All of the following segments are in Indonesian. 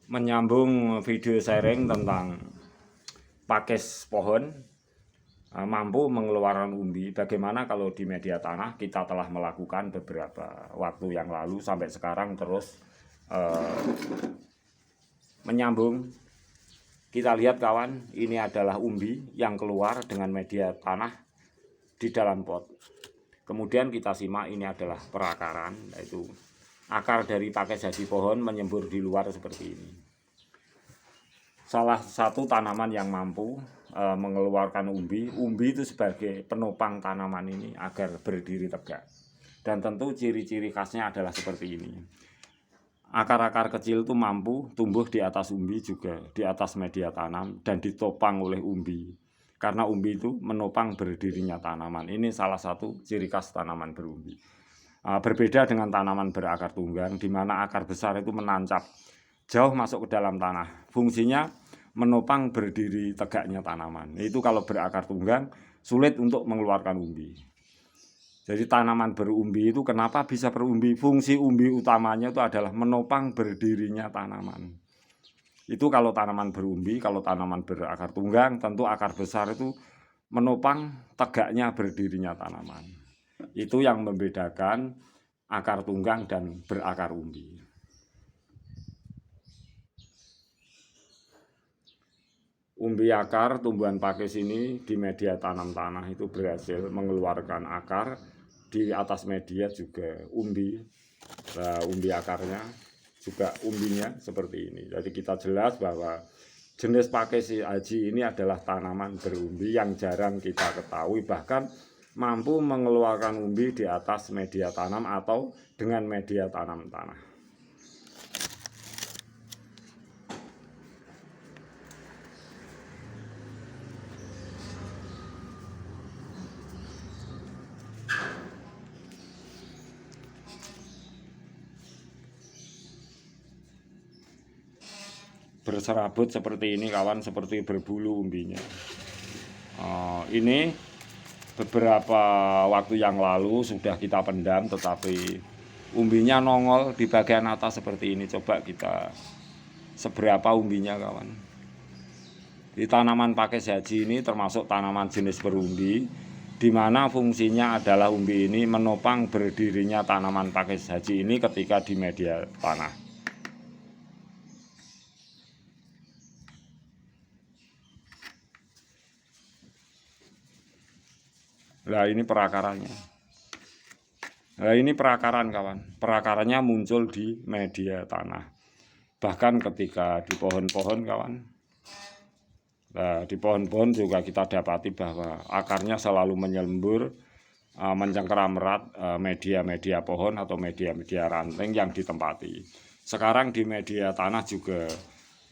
Menyambung video sharing tentang pakis pohon mampu mengeluarkan umbi. Bagaimana kalau di media tanah kita telah melakukan beberapa waktu yang lalu sampai sekarang terus menyambung. Kita lihat kawan, ini adalah umbi yang keluar dengan media tanah di dalam pot. Kemudian kita simak, ini adalah perakaran, yaitu akar dari pakis haji pohon menyembur di luar seperti ini. Salah satu tanaman yang mampu mengeluarkan umbi. Umbi itu sebagai penopang tanaman ini agar berdiri tegak. Dan tentu ciri-ciri khasnya adalah seperti ini. Akar-akar kecil itu mampu tumbuh di atas umbi, juga di atas media tanam dan ditopang oleh umbi. Karena umbi itu menopang berdirinya tanaman. Ini salah satu ciri khas tanaman berumbi. Berbeda dengan tanaman berakar tunggang, di mana akar besar itu menancap jauh masuk ke dalam tanah. Fungsinya menopang berdiri tegaknya tanaman. Itu kalau berakar tunggang sulit untuk mengeluarkan umbi. Jadi tanaman berumbi itu kenapa bisa berumbi? Fungsi umbi utamanya itu adalah menopang berdirinya tanaman. Itu kalau tanaman berumbi. Kalau tanaman berakar tunggang tentu akar besar itu menopang tegaknya berdirinya tanaman. Itu yang membedakan akar tunggang dan berakar umbi. Umbi akar tumbuhan pakis ini di media tanam tanah itu berhasil mengeluarkan akar, di atas media juga umbi. Nah, umbi akarnya juga umbinya seperti ini. Jadi kita jelas bahwa jenis pakis haji ini adalah tanaman berumbi yang jarang kita ketahui, bahkan mampu mengeluarkan umbi di atas media tanam atau dengan media tanam tanah. Berserabut seperti ini kawan, seperti berbulu umbinya. Ini beberapa waktu yang lalu sudah kita pendam, tetapi umbinya nongol di bagian atas seperti ini. Coba kita seberapa umbinya kawan. Di tanaman pakis haji ini termasuk tanaman jenis berumbi, di mana fungsinya adalah umbi ini menopang berdirinya tanaman pakis haji ini ketika di media tanah. Nah, ini perakarannya. Nah, ini perakaran kawan. Perakarannya muncul di media tanah. Bahkan ketika di pohon-pohon kawan. Nah, di pohon-pohon juga kita dapati bahwa akarnya selalu menyembur, mencengkeram erat media-media pohon atau media-media ranting yang ditempati. Sekarang di media tanah juga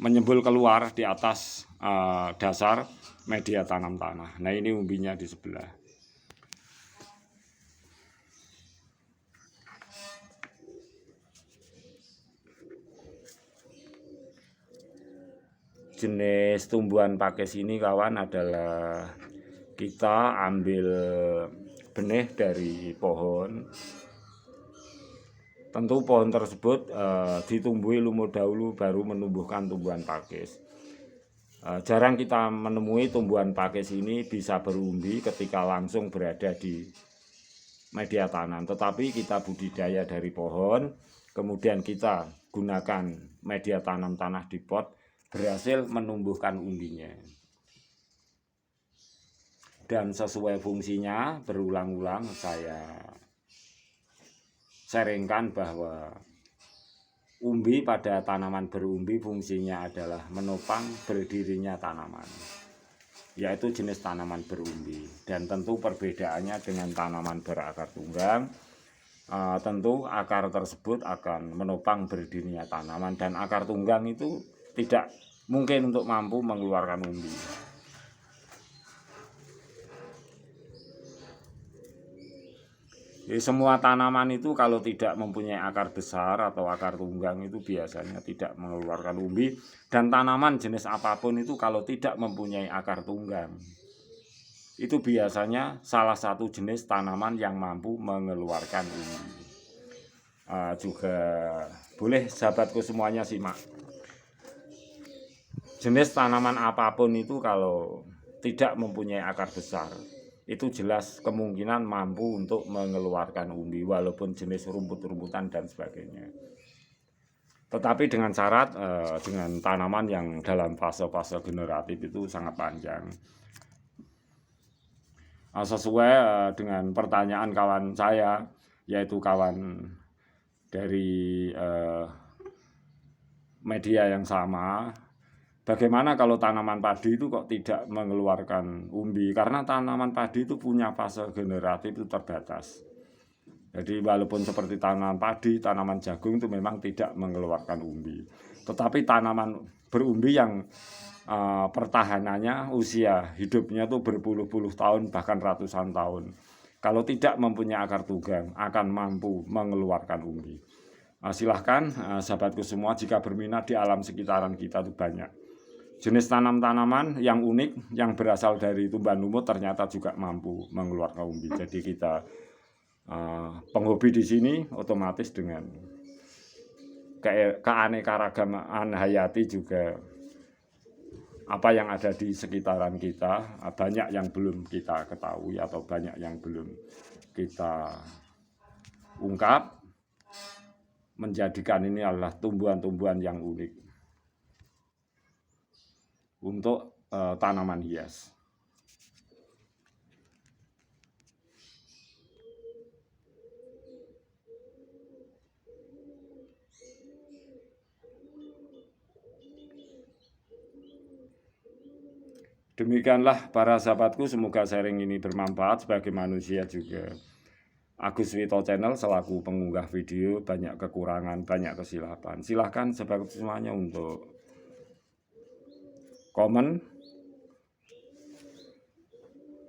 menyembul keluar di atas dasar media tanam tanah. Nah, ini umbinya di sebelah. Jenis tumbuhan pakis ini kawan adalah kita ambil benih dari pohon. Tentu pohon tersebut ditumbuhi lumut dahulu baru menumbuhkan tumbuhan pakis. Jarang kita menemui tumbuhan pakis ini bisa berumbi ketika langsung berada di media tanam. Tetapi kita budidaya dari pohon, kemudian kita gunakan media tanam tanah di pot, berhasil menumbuhkan umbinya. Dan sesuai fungsinya berulang-ulang saya sharingkan bahwa umbi pada tanaman berumbi fungsinya adalah menopang berdirinya tanaman, yaitu jenis tanaman berumbi. Dan tentu perbedaannya dengan tanaman berakar tunggang, tentu akar tersebut akan menopang berdirinya tanaman, dan akar tunggang itu tidak mungkin untuk mampu mengeluarkan umbi. Jadi semua tanaman itu kalau tidak mempunyai akar besar atau akar tunggang itu biasanya tidak mengeluarkan umbi. Dan tanaman jenis apapun itu kalau tidak mempunyai akar tunggang, itu biasanya salah satu jenis tanaman yang mampu mengeluarkan umbi. Juga boleh sahabatku semuanya simak. jenis tanaman apapun itu kalau tidak mempunyai akar besar, itu jelas kemungkinan mampu untuk mengeluarkan umbi walaupun jenis rumput-rumputan dan sebagainya. Tetapi dengan syarat dengan tanaman yang dalam fase-fase generatif itu sangat panjang. Sesuai dengan pertanyaan kawan saya, yaitu kawan dari media yang sama, bagaimana kalau tanaman padi itu kok tidak mengeluarkan umbi? Karena tanaman padi itu punya fase generatif itu terbatas. Jadi walaupun seperti tanaman padi, tanaman jagung itu memang tidak mengeluarkan umbi. Tetapi tanaman berumbi yang pertahanannya, usia hidupnya itu berpuluh-puluh tahun, bahkan ratusan tahun, kalau tidak mempunyai akar tunggang, akan mampu mengeluarkan umbi. Silahkan sahabatku semua, jika berminat, di alam sekitaran kita itu banyak jenis tanaman yang unik, yang berasal dari tumbuhan lumut ternyata juga mampu mengeluarkan umbi. Jadi kita penghobi di sini otomatis dengan keanekaragaman hayati juga apa yang ada di sekitaran kita, banyak yang belum kita ketahui atau banyak yang belum kita ungkap, menjadikan ini adalah tumbuhan-tumbuhan yang unik untuk tanaman hias. Demikianlah para sahabatku, semoga sharing ini bermanfaat sebagai manusia juga. Agus Wito Channel selaku pengunggah video banyak kekurangan, banyak kesilapan. Silahkan sahabat semuanya untuk komen.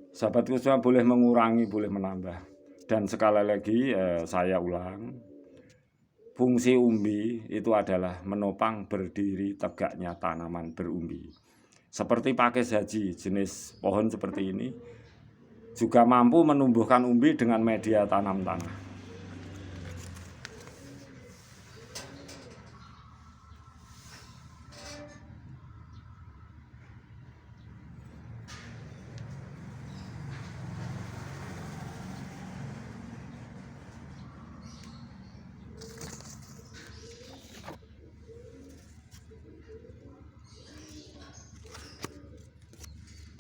Sahabatku semua boleh mengurangi, boleh menambah. Dan sekali lagi saya ulang, fungsi umbi itu adalah menopang berdiri tegaknya tanaman berumbi. Seperti pakis haji, jenis pohon seperti ini juga mampu menumbuhkan umbi dengan media tanam tanah.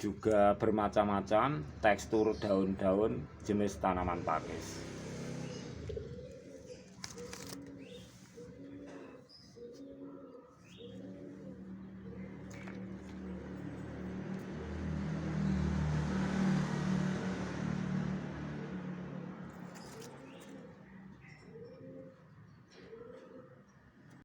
Juga bermacam-macam tekstur daun-daun jenis tanaman pakis.